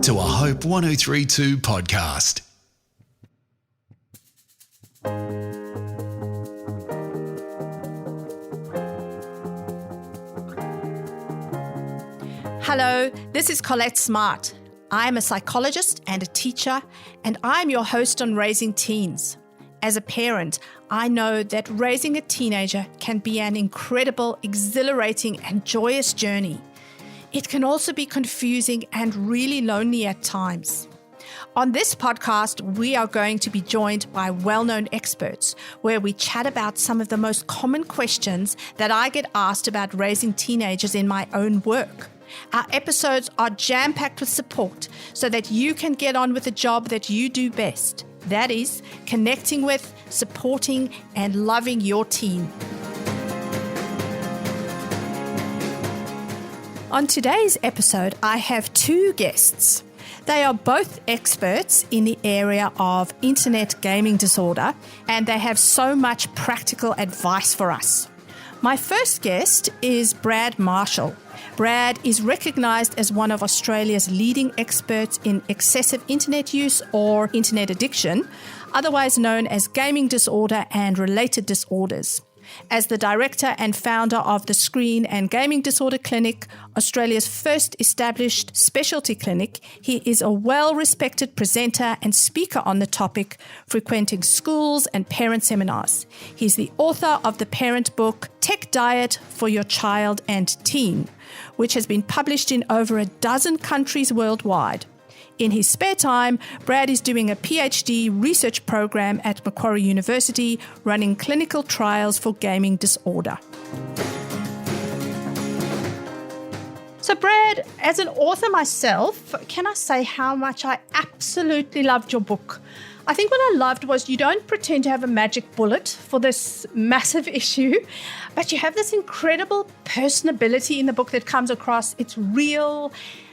to a Hope 1032 podcast. Hello, this is Collett Smart. I'm a psychologist and a teacher, and I'm your host on Raising Teens. As a parent, I know that raising a teenager can be an incredible, exhilarating, and joyous journey. It can also be confusing and really lonely at times. On this podcast, we are going to be joined by well-known experts where we chat about some of the most common questions that I get asked about raising teenagers in my own work. Our episodes are jam-packed with support so that you can get on with the job that you do best. That is, connecting with, supporting, and loving your teen. On today's episode, I have two guests. They are both experts in the area of internet gaming disorder, and they have so much practical advice for us. My first guest is Brad Marshall. Brad is recognised as one of Australia's leading experts in excessive internet use or internet addiction, otherwise known as gaming disorder and related disorders. As the director and founder of the Screen and Gaming Disorder Clinic, Australia's first established specialty clinic, he is a well-respected presenter and speaker on the topic, frequenting schools and parent seminars. He's the author of the parent book, Tech Diet for Your Child and Teen, which has been published in over a dozen countries worldwide. In his spare time, Brad is doing a PhD research program at Macquarie University, running clinical trials for gaming disorder. So Brad, as an author myself, can I say how much I absolutely loved your book? I think what I loved was you don't pretend to have a magic bullet for this massive issue, but you have this incredible personability in the book that comes across. It's real,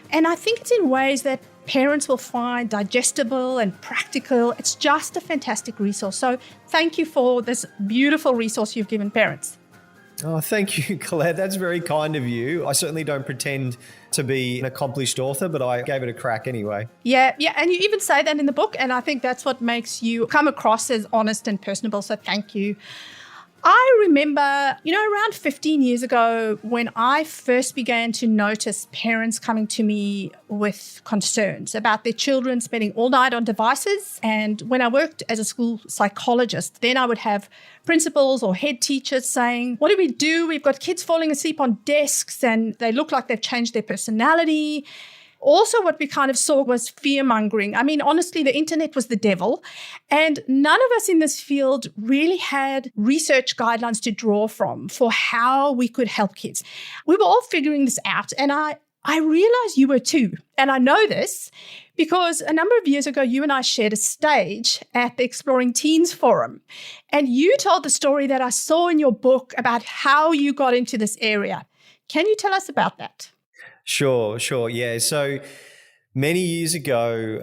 and I think it's in ways that parents will find digestible and practical. It's just a fantastic resource. So thank you for this beautiful resource you've given parents. Oh, thank you, Collett. That's very kind of you. I certainly don't pretend to be an accomplished author, but I gave it a crack anyway. Yeah. And you even say that in the book, and I think that's what makes you come across as honest and personable. So thank you. I remember, around 15 years ago when I first began to notice parents coming to me with concerns about their children spending all night on devices. And when I worked as a school psychologist, then I would have principals or head teachers saying, what do we do? We've got kids falling asleep on desks and they look like they've changed their personality. Also, what we kind of saw was fear-mongering. I mean, honestly, the internet was the devil, and none of us in this field really had research guidelines to draw from for how we could help kids. We were all figuring this out, and I realized you were too. And I know this because a number of years ago, you and I shared a stage at the Exploring Teens Forum, and you told the story that I saw in your book about how you got into this area. Can you tell us about that? Sure. Yeah. So many years ago,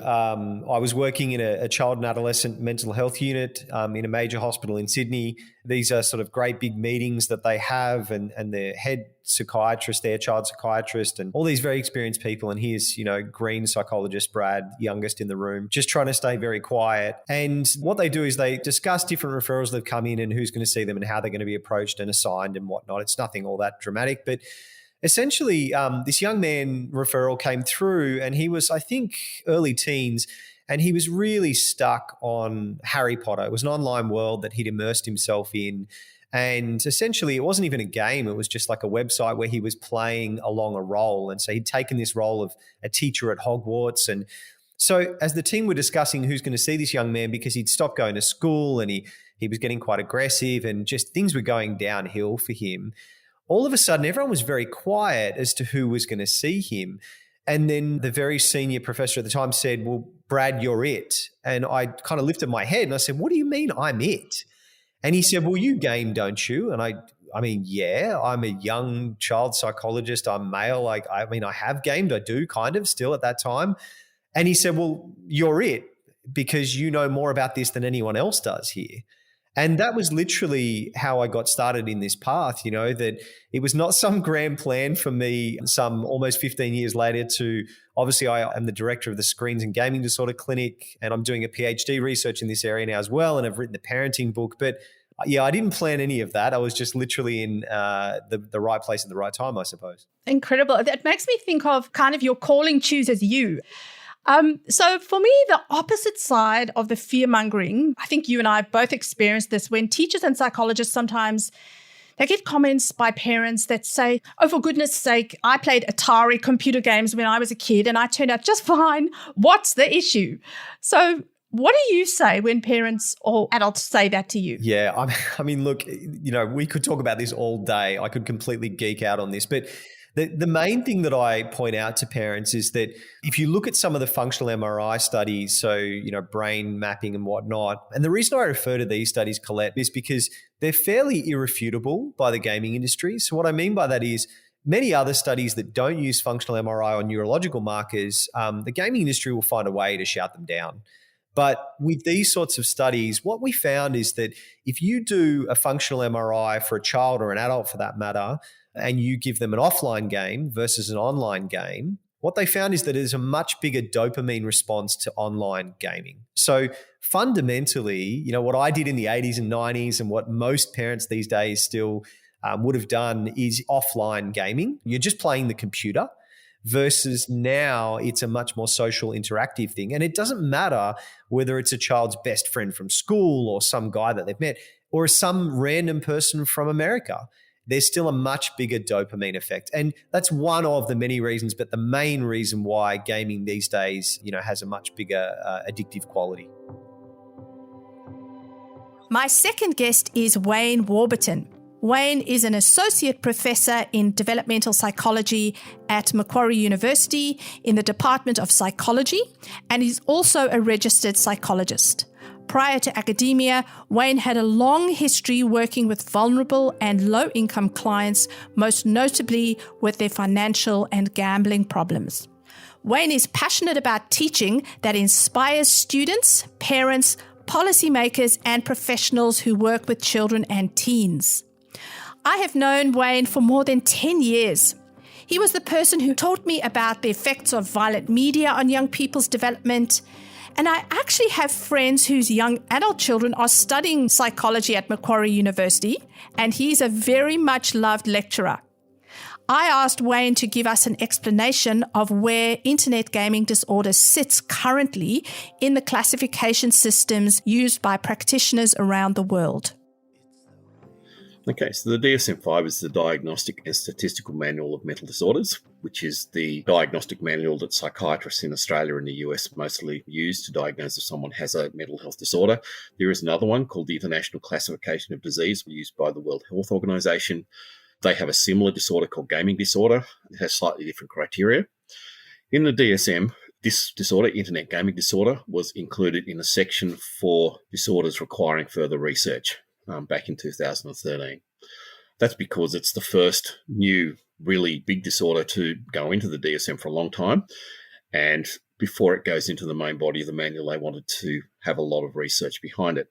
I was working in a child and adolescent mental health unit in a major hospital in Sydney. These are sort of great big meetings that they have, and their head psychiatrist, their child psychiatrist, and all these very experienced people. And here's, green psychologist Brad, youngest in the room, just trying to stay very quiet. And what they do is they discuss different referrals that have come in and who's going to see them and how they're going to be approached and assigned and whatnot. It's nothing all that dramatic, but essentially, this young man referral came through, and he was, I think, early teens, and he was really stuck on Harry Potter. It was an online world that he'd immersed himself in, and essentially it wasn't even a game. It was just like a website where he was playing along a role, and so he'd taken this role of a teacher at Hogwarts. And so as the team were discussing who's going to see this young man, because he'd stopped going to school and he was getting quite aggressive and just things were going downhill for him, all of a sudden, everyone was very quiet as to who was going to see him. And then the very senior professor at the time said, well, Brad, you're it. And I kind of lifted my head and I said, what do you mean I'm it? And he said, well, you game, don't you? And I mean, yeah, I'm a young child psychologist. I'm male. I have gamed. I do kind of still at that time. And he said, well, you're it because you know more about this than anyone else does here. And that was literally how I got started in this path, that it was not some grand plan for me some almost 15 years later to, obviously I am the director of the Screens and Gaming Disorder Clinic, and I'm doing a PhD research in this area now as well, and I've written the parenting book. But yeah, I didn't plan any of that. I was just literally in the right place at the right time, I suppose. Incredible. That makes me think of kind of your calling chooses you. So for me, the opposite side of the fear-mongering, I think you and I both experienced this when teachers and psychologists sometimes they get comments by parents that say, oh, for goodness sake, I played Atari computer games when I was a kid and I turned out just fine. What's the issue? So what do you say when parents or adults say that to you? Yeah, I mean, look, we could talk about this all day. I could completely geek out on this, but the main thing that I point out to parents is that if you look at some of the functional MRI studies, so, brain mapping and whatnot, and the reason I refer to these studies, Collett, is because they're fairly irrefutable by the gaming industry. So what I mean by that is many other studies that don't use functional MRI or neurological markers, the gaming industry will find a way to shout them down. But with these sorts of studies, what we found is that if you do a functional MRI for a child or an adult for that matter, and you give them an offline game versus an online game, what they found is that there's a much bigger dopamine response to online gaming. So fundamentally, what I did in the 80s and 90s and what most parents these days still would have done is offline gaming. You're just playing the computer versus now it's a much more social interactive thing. And it doesn't matter whether it's a child's best friend from school or some guy that they've met or some random person from America. There's still a much bigger dopamine effect. And that's one of the many reasons, but the main reason why gaming these days, has a much bigger addictive quality. My second guest is Wayne Warburton. Wayne is an associate professor in developmental psychology at Macquarie University in the Department of Psychology, and he's also a registered psychologist. Prior to academia, Wayne had a long history working with vulnerable and low-income clients, most notably with their financial and gambling problems. Wayne is passionate about teaching that inspires students, parents, policymakers, and professionals who work with children and teens. I have known Wayne for more than 10 years. He was the person who taught me about the effects of violent media on young people's development. And I actually have friends whose young adult children are studying psychology at Macquarie University, and he's a very much loved lecturer. I asked Wayne to give us an explanation of where internet gaming disorder sits currently in the classification systems used by practitioners around the world. Okay, so the DSM-5 is the Diagnostic and Statistical Manual of Mental Disorders, which is the diagnostic manual that psychiatrists in Australia and the US mostly use to diagnose if someone has a mental health disorder. There is another one called the International Classification of Disease, used by the World Health Organization. They have a similar disorder called gaming disorder. It has slightly different criteria. In the DSM, this disorder, internet gaming disorder, was included in a section for disorders requiring further research. Back in 2013. That's because it's the first new, really big disorder to go into the DSM for a long time. And before it goes into the main body of the manual, they wanted to have a lot of research behind it.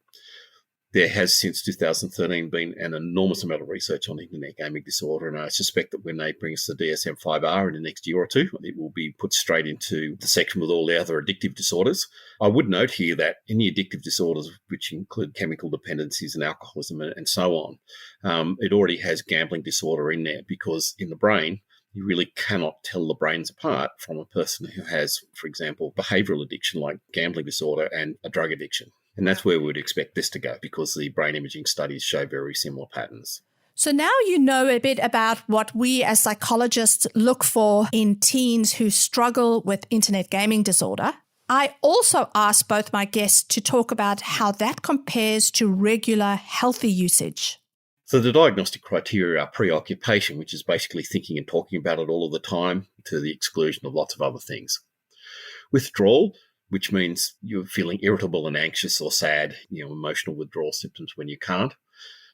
There has, since 2013, been an enormous amount of research on internet gaming disorder, and I suspect that when they bring us the DSM-5R in the next year or two, it will be put straight into the section with all the other addictive disorders. I would note here that any addictive disorders, which include chemical dependencies and alcoholism and so on, it already has gambling disorder in there, because in the brain, you really cannot tell the brains apart from a person who has, for example, behavioural addiction like gambling disorder and a drug addiction. And that's where we would expect this to go, because the brain imaging studies show very similar patterns. So now you know a bit about what we as psychologists look for in teens who struggle with internet gaming disorder. I also asked both my guests to talk about how that compares to regular healthy usage. So the diagnostic criteria are preoccupation, which is basically thinking and talking about it all of the time to the exclusion of lots of other things. Withdrawal, which means you're feeling irritable and anxious or sad, emotional withdrawal symptoms when you can't.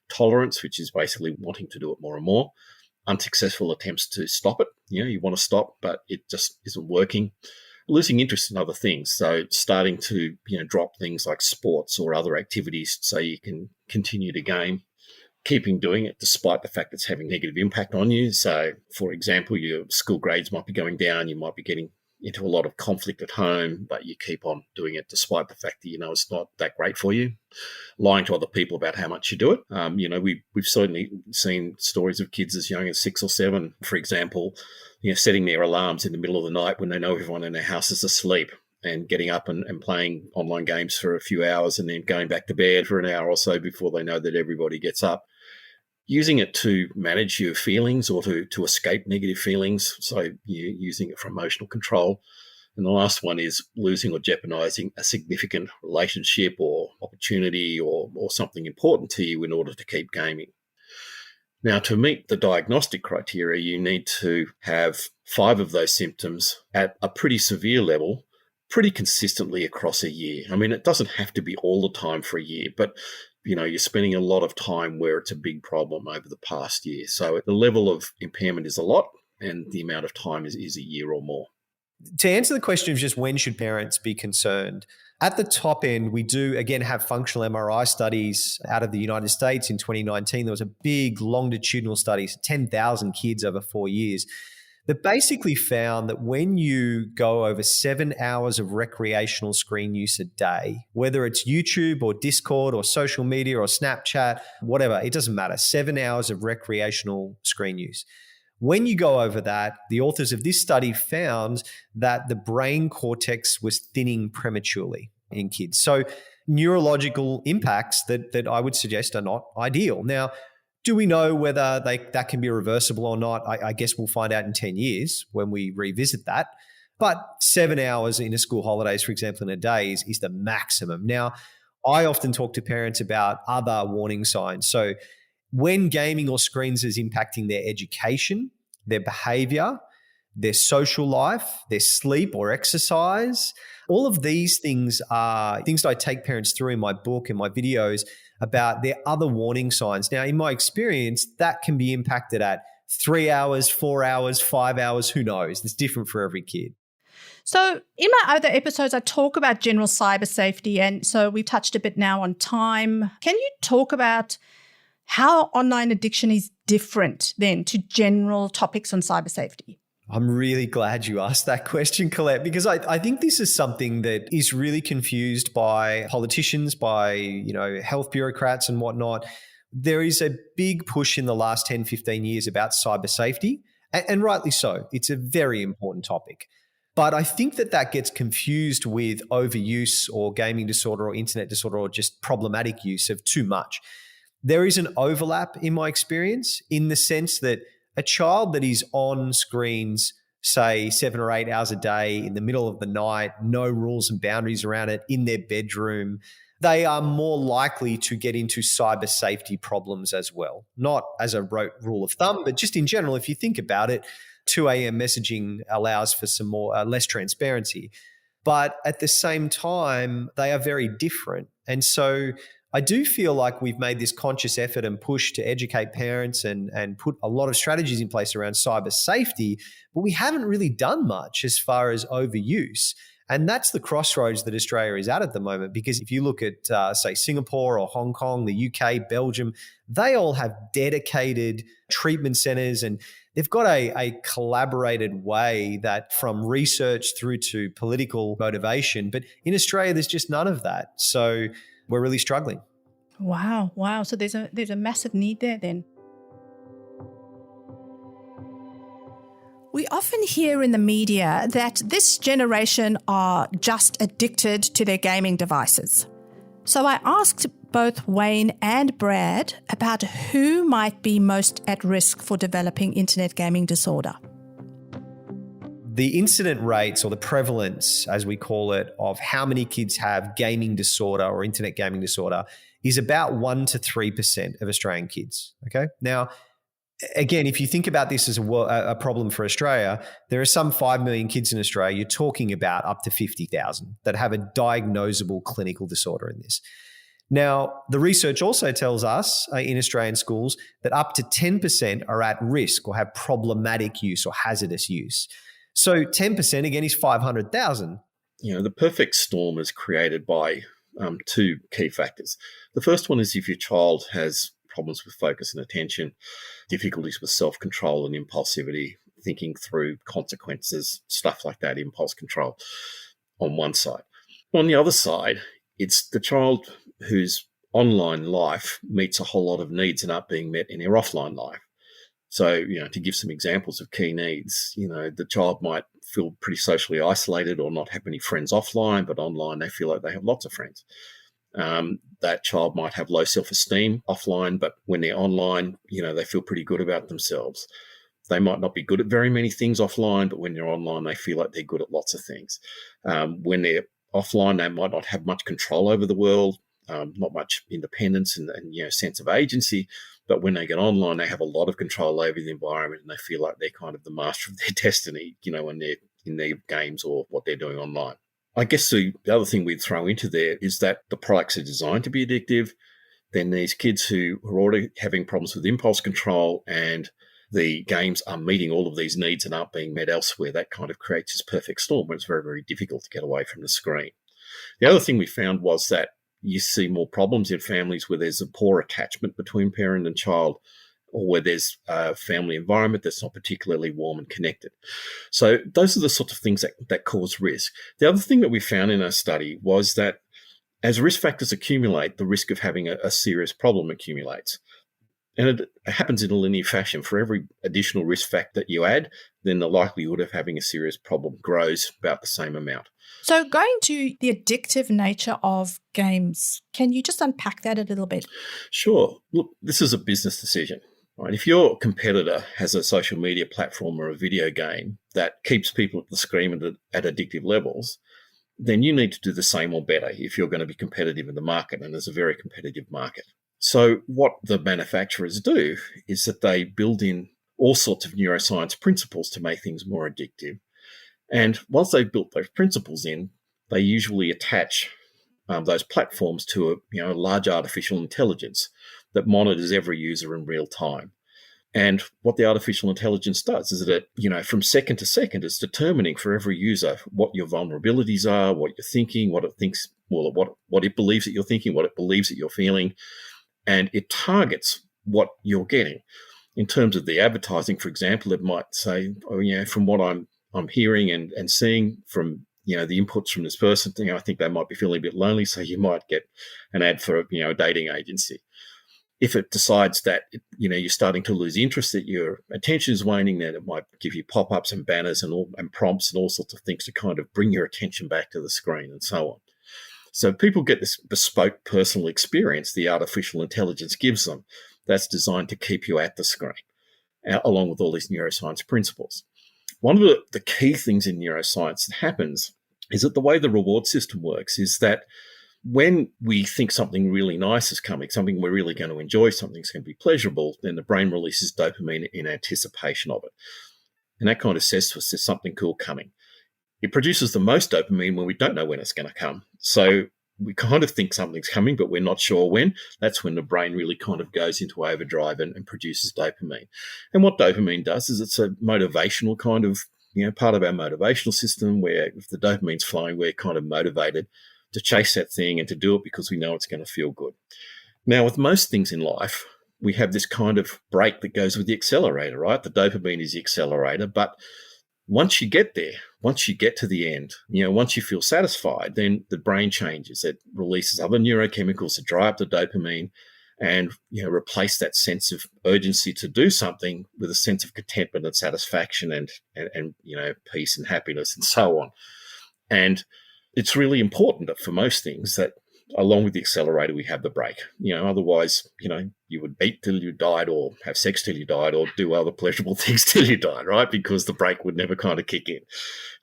Tolerance, which is basically wanting to do it more and more. Unsuccessful attempts to stop it. You want to stop, but it just isn't working. losing interest in other things. So starting to, drop things like sports or other activities so you can continue to game. Keeping doing it despite the fact it's having negative impact on you. So, for example, your school grades might be going down. You might be getting into a lot of conflict at home, but you keep on doing it despite the fact that, it's not that great for you. Lying to other people about how much you do it. We've certainly seen stories of kids as young as 6 or 7, for example, setting their alarms in the middle of the night when they know everyone in their house is asleep, and getting up and playing online games for a few hours and then going back to bed for an hour or so before they know that everybody gets up. Using it to manage your feelings or to escape negative feelings. So you're using it for emotional control. And the last one is losing or jeopardizing a significant relationship or opportunity or something important to you in order to keep gaming. Now, to meet the diagnostic criteria, you need to have 5 of those symptoms at a pretty severe level, pretty consistently across a year. I mean, it doesn't have to be all the time for a year, but you're spending a lot of time where it's a big problem over the past year. So the level of impairment is a lot, and the amount of time is a year or more. To answer the question of just when should parents be concerned, at the top end, we do, again, have functional MRI studies out of the United States. In 2019, there was a big longitudinal study, 10,000 kids over 4 years, that basically found that when you go over 7 hours of recreational screen use a day, whether it's YouTube or Discord or social media or Snapchat, whatever, it doesn't matter, 7 hours of recreational screen use. When you go over that, the authors of this study found that the brain cortex was thinning prematurely in kids. So neurological impacts that I would suggest are not ideal. Now, do we know whether that can be reversible or not? I guess we'll find out in 10 years when we revisit that. But 7 hours in a school holidays, for example, in a day is the maximum. Now, I often talk to parents about other warning signs. So when gaming or screens is impacting their education, their behavior, their social life, their sleep or exercise, all of these things are things that I take parents through in my book and my videos about their other warning signs. Now, in my experience, that can be impacted at 3 hours, 4 hours, 5 hours, who knows? It's different for every kid. So in my other episodes, I talk about general cyber safety. And so we touched a bit now on time. Can you talk about how online addiction is different then to general topics on cyber safety? I'm really glad you asked that question, Collett, because I think this is something that is really confused by politicians, by health bureaucrats and whatnot. There is a big push in the last 10, 15 years about cyber safety, and rightly so. It's a very important topic. But I think that gets confused with overuse or gaming disorder or internet disorder or just problematic use of too much. There is an overlap in my experience in the sense that a child that is on screens, say 7 or 8 hours a day in the middle of the night, no rules and boundaries around it, in their bedroom, they are more likely to get into cyber safety problems as well. Not as a rote rule of thumb, but just in general, if you think about it, 2 a.m. messaging allows for some more less transparency. But at the same time, they are very different. And so I do feel like we've made this conscious effort and push to educate parents and put a lot of strategies in place around cyber safety, but we haven't really done much as far as overuse. And that's the crossroads that Australia is at the moment, because if you look at, say, Singapore or Hong Kong, the UK, Belgium, they all have dedicated treatment centres, and they've got a collaborated way that from research through to political motivation. But in Australia, there's just none of that. So we're really struggling. Wow. So there's a massive need there then. We often hear in the media that this generation are just addicted to their gaming devices. So I asked both Wayne and Brad about who might be most at risk for developing internet gaming disorder. The incident rates, or the prevalence, as we call it, of how many kids have gaming disorder or internet gaming disorder is about 1% to 3% of Australian kids. Okay. Now, again, if you think about this as a problem for Australia, there are some 5 million kids in Australia. You're talking about up to 50,000 that have a diagnosable clinical disorder in this. Now, the research also tells us in Australian schools that up to 10% are at risk or have problematic use or hazardous use. So 10% again is 500,000. The perfect storm is created by two key factors. The first one is if your child has problems with focus and attention, difficulties with self-control and impulsivity, thinking through consequences, stuff like that, impulse control on one side. On the other side, it's the child whose online life meets a whole lot of needs and aren't being met in their offline life. So, to give some examples of key needs, the child might feel pretty socially isolated or not have any friends offline, but online they feel like they have lots of friends. That child might have low self-esteem offline, but when they're online, they feel pretty good about themselves. They might not be good at very many things offline, but when they're online, they feel like they're good at lots of things. When they're offline, they might not have much control over the world, not much independence and sense of agency. But when they get online, they have a lot of control over the environment and they feel like they're kind of the master of their destiny, when they're in their games or what they're doing online. I guess the other thing we'd throw into there is that the products are designed to be addictive. Then these kids who are already having problems with impulse control and the games are meeting all of these needs and aren't being met elsewhere, that kind of creates this perfect storm where it's very, very difficult to get away from the screen. The other thing we found was that you see more problems in families where there's a poor attachment between parent and child, or where there's a family environment that's not particularly warm and connected. So those are the sorts of things that cause risk. The other thing that we found in our study was that as risk factors accumulate, the risk of having a serious problem accumulates. And it happens in a linear fashion. For every additional risk factor that you add, then the likelihood of having a serious problem grows about the same amount. So going to the addictive nature of games, can you just unpack that a little bit? Sure. Look, this is a business decision. Right? If your competitor has a social media platform or a video game that keeps people at the screen at addictive levels, then you need to do the same or better if you're going to be competitive in the market, and there's a very competitive market. So what the manufacturers do is that they build in all sorts of neuroscience principles to make things more addictive. And once they've built those principles in, they usually attach those platforms to a large artificial intelligence that monitors every user in real time. And what the artificial intelligence does is that from second to second, it's determining for every user what your vulnerabilities are, what you're thinking, what it thinks, well, what it believes that you're thinking, what it believes that you're feeling, and it targets what you're getting. In terms of the advertising, for example, it might say, from what I'm hearing and seeing from the inputs from this person, I think they might be feeling a bit lonely, so you might get an ad for a dating agency. If it decides that you're starting to lose interest, that your attention is waning, then it might give you pop-ups and banners and prompts and all sorts of things to kind of bring your attention back to the screen and so on. So people get this bespoke personal experience the artificial intelligence gives them that's designed to keep you at the screen, along with all these neuroscience principles. One of the key things in neuroscience that happens is that the way the reward system works is that when we think something really nice is coming, something we're really going to enjoy, something's going to be pleasurable, then the brain releases dopamine in anticipation of it. And that kind of says to us there's something cool coming. It produces the most dopamine when we don't know when it's going to come. So we kind of think something's coming, but we're not sure when. That's when the brain really kind of goes into overdrive and produces dopamine. And what dopamine does is it's a motivational kind of, part of our motivational system where if the dopamine's flowing, we're kind of motivated to chase that thing and to do it because we know it's going to feel good. Now, with most things in life, we have this kind of brake that goes with the accelerator, right? The dopamine is the accelerator, but once you get there, once you get to the end, once you feel satisfied, then the brain changes. It releases other neurochemicals to dry up the dopamine and, replace that sense of urgency to do something with a sense of contentment and satisfaction and peace and happiness and so on. And it's really important that for most things that along with the accelerator, we have the brake. Otherwise, you would eat till you died or have sex till you died or do other pleasurable things till you died, right? Because the brake would never kind of kick in.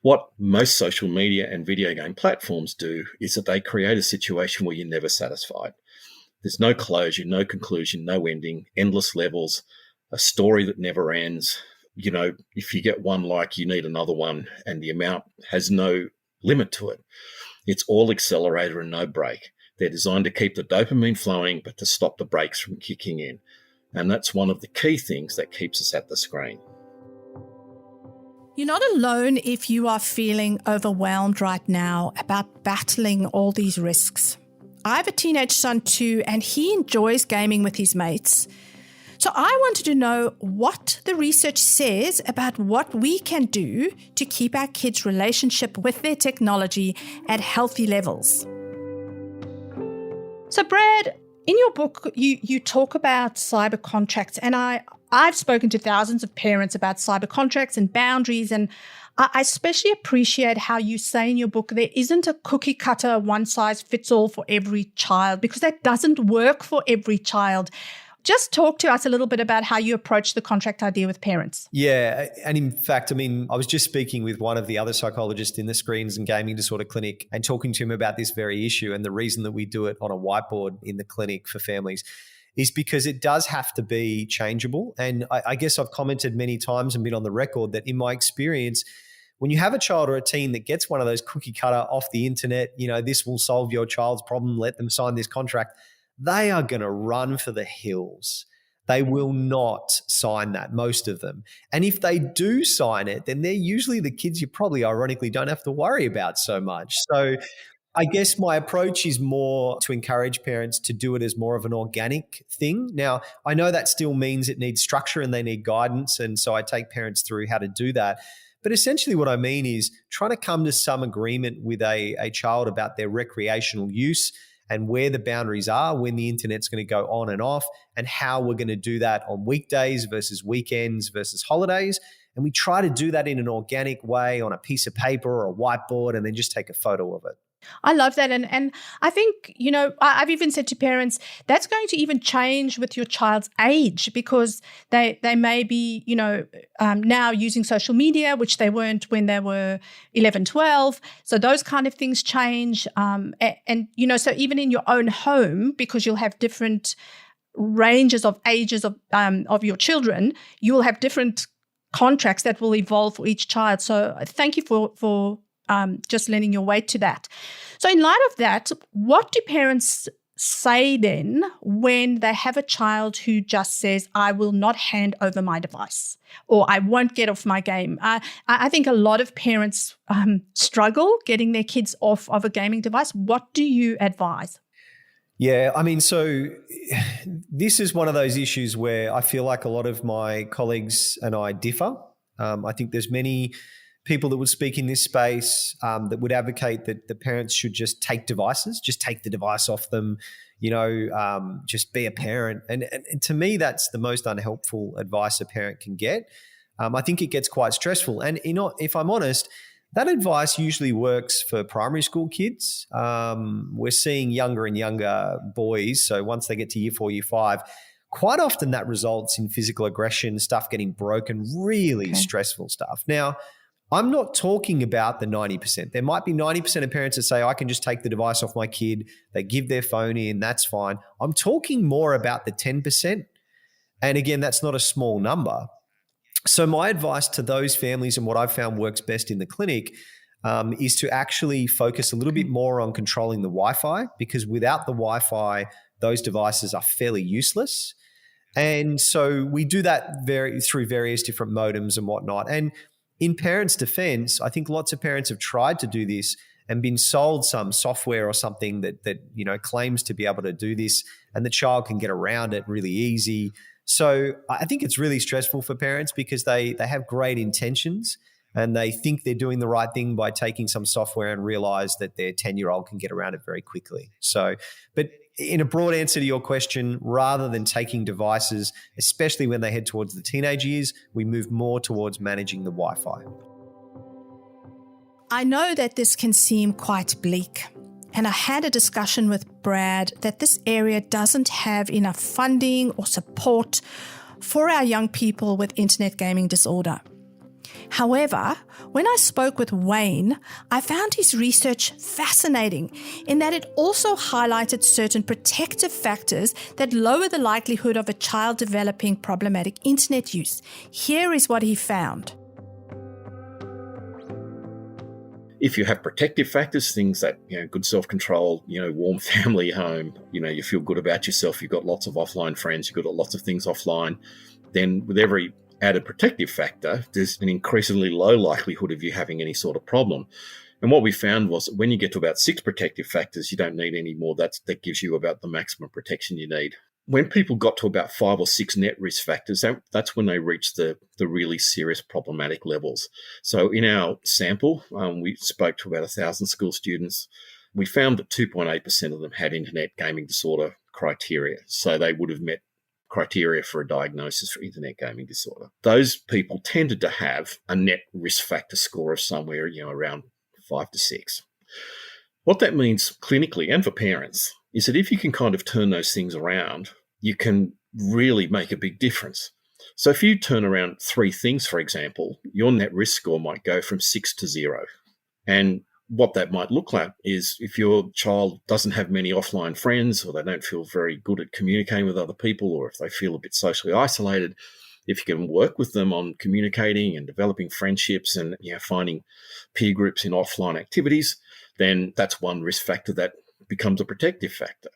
What most social media and video game platforms do is that they create a situation where you're never satisfied. There's no closure, no conclusion, no ending, endless levels, a story that never ends. If you get one like, you need another one, and the amount has no limit to it. It's all accelerator and no brake. They're designed to keep the dopamine flowing, but to stop the brakes from kicking in. And that's one of the key things that keeps us at the screen. You're not alone if you are feeling overwhelmed right now about battling all these risks. I have a teenage son too, and he enjoys gaming with his mates. So I wanted to know what the research says about what we can do to keep our kids' relationship with their technology at healthy levels. So Brad, in your book, you talk about cyber contracts, and I've spoken to thousands of parents about cyber contracts and boundaries, and I especially appreciate how you say in your book there isn't a cookie cutter, one size fits all for every child, because that doesn't work for every child. Just talk to us a little bit about how you approach the contract idea with parents. Yeah. And in fact, I was just speaking with one of the other psychologists in the Screens and Gaming Disorder Clinic and talking to him about this very issue. And the reason that we do it on a whiteboard in the clinic for families is because it does have to be changeable. And I guess I've commented many times and been on the record that in my experience, when you have a child or a teen that gets one of those cookie cutter off the internet, this will solve your child's problem, let them sign this contract, they are going to run for the hills. They will not sign that, most of them. And if they do sign it, then they're usually the kids you probably ironically don't have to worry about so much. So I guess my approach is more to encourage parents to do it as more of an organic thing. Now, I know that still means it needs structure and they need guidance. And so I take parents through how to do that. But essentially what I mean is trying to come to some agreement with a child about their recreational use and where the boundaries are when the internet's going to go on and off, and how we're going to do that on weekdays versus weekends versus holidays. And we try to do that in an organic way on a piece of paper or a whiteboard and then just take a photo of it. I love that. And I think, I've even said to parents, that's going to even change with your child's age, because they may be, now using social media, which they weren't when they were 11, 12. So those kind of things change. So even in your own home, because you'll have different ranges of ages of your children, you'll have different contracts that will evolve for each child. So thank you for just lending your weight to that. So in light of that, what do parents say then when they have a child who just says, I will not hand over my device, or I won't get off my game? I think a lot of parents struggle getting their kids off of a gaming device. What do you advise? Yeah, so this is one of those issues where I feel like a lot of my colleagues and I differ. I think there's many people that would speak in this space that would advocate that the parents should just take devices, just take the device off them, just be a parent. And to me, that's the most unhelpful advice a parent can get. I think it gets quite stressful. And if I'm honest, that advice usually works for primary school kids. We're seeing younger and younger boys. So once they get to year 4, year 5, quite often that results in physical aggression, stuff getting broken, really stressful stuff. Now, I'm not talking about the 90%. There might be 90% of parents that say, I can just take the device off my kid. They give their phone in, that's fine. I'm talking more about the 10%. And again, that's not a small number. So my advice to those families, and what I've found works best in the clinic, is to actually focus a little bit more on controlling the Wi-Fi, because without the Wi-Fi, those devices are fairly useless. And so we do that through various different modems and whatnot. And in parents' defense, I think lots of parents have tried to do this and been sold some software or something that claims to be able to do this, and the child can get around it really easy. So I think it's really stressful for parents because they have great intentions and they think they're doing the right thing by taking some software and realize that their 10-year-old can get around it very quickly. So, but in a broad answer to your question, rather than taking devices, especially when they head towards the teenage years, we move more towards managing the Wi-Fi. I know that this can seem quite bleak, and I had a discussion with Brad that this area doesn't have enough funding or support for our young people with internet gaming disorder. However, when I spoke with Wayne, I found his research fascinating in that it also highlighted certain protective factors that lower the likelihood of a child developing problematic internet use. Here is what he found. If you have protective factors, things that, good self-control, warm family home, you feel good about yourself, you've got lots of offline friends, you've got lots of things offline, then with every added protective factor, there's an increasingly low likelihood of you having any sort of problem. And what we found was that when you get to about 6 protective factors, you don't need any more. That gives you about the maximum protection you need. When people got to about 5 or 6 net risk factors, that's when they reached the really serious problematic levels. So in our sample, we spoke to about 1,000 school students. We found that 2.8% of them had internet gaming disorder criteria. So they would have met criteria for a diagnosis for internet gaming disorder. Those people tended to have a net risk factor score of somewhere, around 5 to 6. What that means clinically and for parents is that if you can kind of turn those things around, you can really make a big difference. So if you turn around 3 things, for example, your net risk score might go from 6 to 0. And what that might look like is if your child doesn't have many offline friends, or they don't feel very good at communicating with other people, or if they feel a bit socially isolated, if you can work with them on communicating and developing friendships and finding peer groups in offline activities, then that's one risk factor that becomes a protective factor.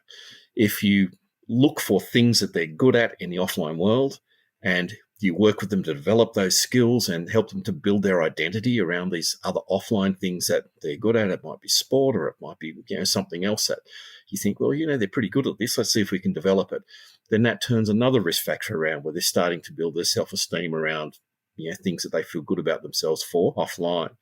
If you look for things that they're good at in the offline world and you work with them to develop those skills and help them to build their identity around these other offline things that they're good at, it might be sport or it might be something else that you think, well, they're pretty good at this. Let's see if we can develop it. Then that turns another risk factor around where they're starting to build their self-esteem around things that they feel good about themselves for offline.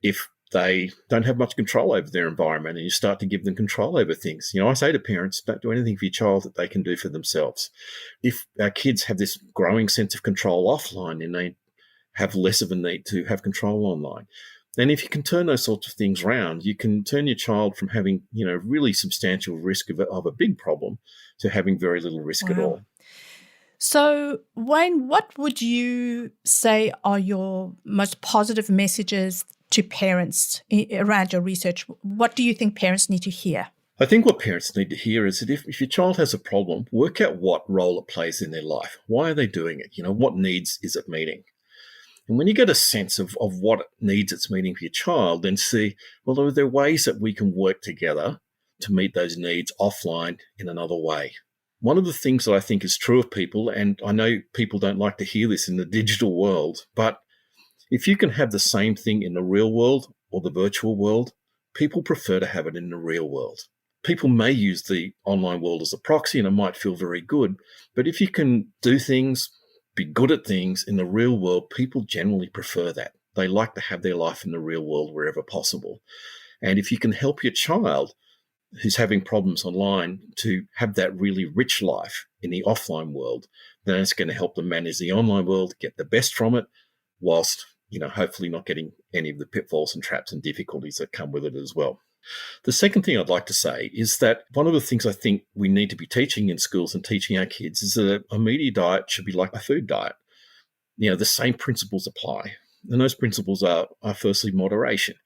If they don't have much control over their environment and you start to give them control over things. I say to parents, don't do anything for your child that they can do for themselves. If our kids have this growing sense of control offline, then they have less of a need to have control online. And if you can turn those sorts of things around, you can turn your child from having, really substantial risk of a big problem to having very little risk at all. So, Wayne, what would you say are your most positive messages to parents around your research? What do you think parents need to hear? I think what parents need to hear is that if your child has a problem, work out what role it plays in their life. Why are they doing it? What needs is it meeting? And when you get a sense of what needs it's meeting for your child, then see, well, are there ways that we can work together to meet those needs offline in another way? One of the things that I think is true of people, and I know people don't like to hear this in the digital world, but if you can have the same thing in the real world or the virtual world, people prefer to have it in the real world. People may use the online world as a proxy and it might feel very good, but if you can do things, be good at things in the real world, people generally prefer that. They like to have their life in the real world wherever possible. And if you can help your child who's having problems online to have that really rich life in the offline world, then it's going to help them manage the online world, get the best from it, whilst hopefully not getting any of the pitfalls and traps and difficulties that come with it as well. The second thing I'd like to say is that one of the things I think we need to be teaching in schools and teaching our kids is that a media diet should be like a food diet. The same principles apply. And those principles are firstly moderation,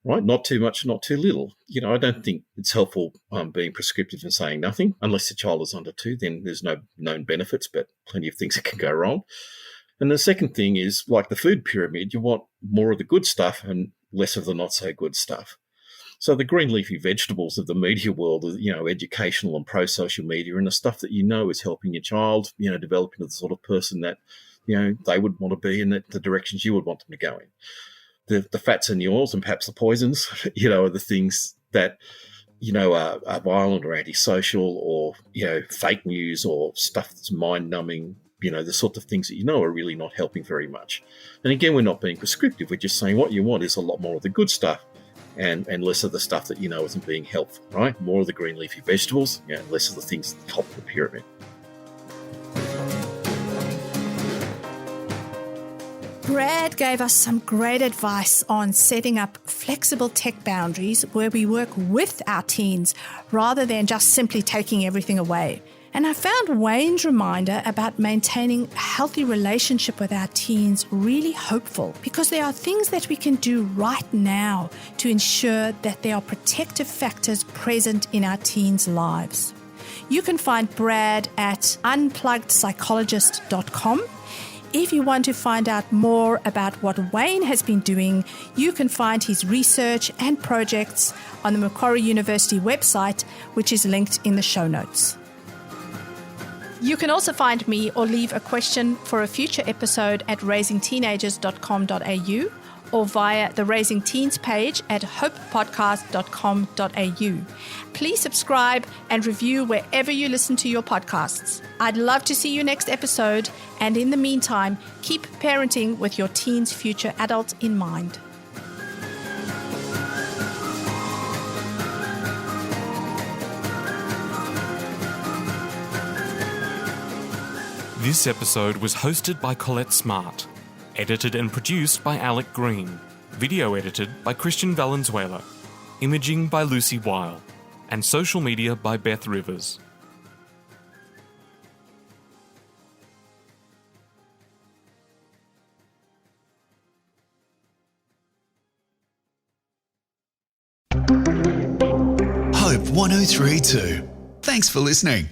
right? Not too much, not too little. I don't think it's helpful being prescriptive and saying nothing. Unless the child is under 2, then there's no known benefits, but plenty of things that can go wrong. And the second thing is, like the food pyramid, you want more of the good stuff and less of the not so good stuff. So the green leafy vegetables of the media world are, educational and pro-social media and the stuff that is helping your child, develop into the sort of person that, they would want to be and the directions you would want them to go in. The fats and the oils and perhaps the poisons, are the things that, are violent or antisocial or, fake news or stuff that's mind-numbing, the sort of things that are really not helping very much. And again, we're not being prescriptive. We're just saying what you want is a lot more of the good stuff and less of the stuff that isn't being helpful, right? More of the green leafy vegetables, less of the things at the top of the pyramid. Brad gave us some great advice on setting up flexible tech boundaries where we work with our teens rather than just simply taking everything away. And I found Wayne's reminder about maintaining a healthy relationship with our teens really hopeful, because there are things that we can do right now to ensure that there are protective factors present in our teens' lives. You can find Brad at unpluggedpsychologist.com. If you want to find out more about what Wayne has been doing, you can find his research and projects on the Macquarie University website, which is linked in the show notes. You can also find me or leave a question for a future episode at raisingteenagers.com.au or via the Raising Teens page at hopepodcast.com.au. Please subscribe and review wherever you listen to your podcasts. I'd love to see you next episode, and in the meantime, keep parenting with your teen's future adult in mind. This episode was hosted by Collett Smart, edited and produced by Alec Green, video edited by Christian Valenzuela, imaging by Lucy Weil, and social media by Beth Rivers. Hope 1032. Thanks for listening.